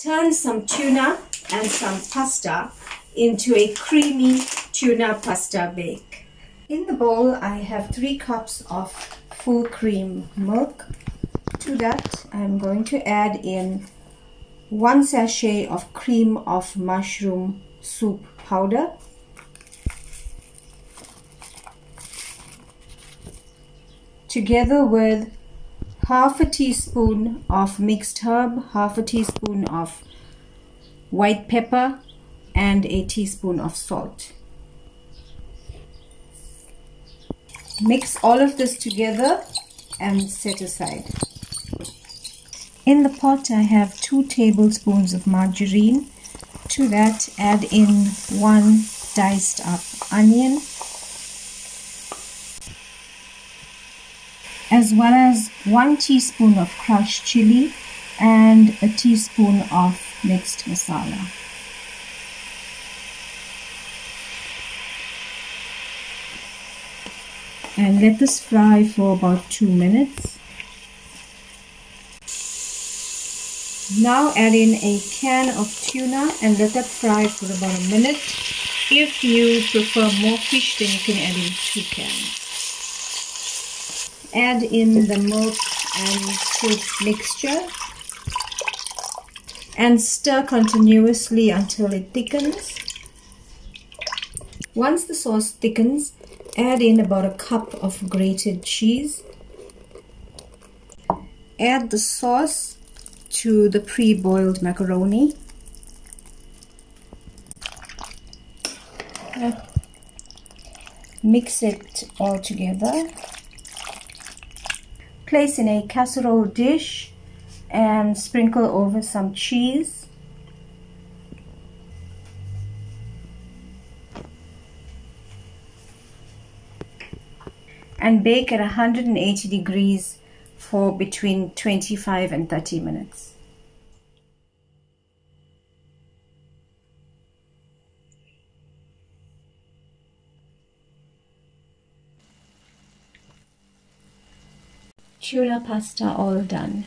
Turn some tuna and some pasta into a creamy tuna pasta bake. In the bowl, I have 3 cups of full cream milk. To that, I'm going to add in 1 sachet of cream of mushroom soup powder, together with half a teaspoon of mixed herb, half a teaspoon of white pepper, and a teaspoon of salt. Mix all of this together and set aside. In the pot, I have 2 tablespoons of margarine. To that, add in 1 diced up onion, as well as 1 teaspoon of crushed chili and a teaspoon of mixed masala. And let this fry for about 2 minutes. Now add in a can of tuna and let that fry for about a minute. If you prefer more fish, then you can add in 2 cans. Add in the milk and soup mixture and stir continuously until it thickens. Once the sauce thickens, add in about a cup of grated cheese. Add the sauce to the pre-boiled macaroni. Mix it all together. Place in a casserole dish and sprinkle over some cheese. And bake at 180 degrees for between 25 and 30 minutes. Tuna pasta all done.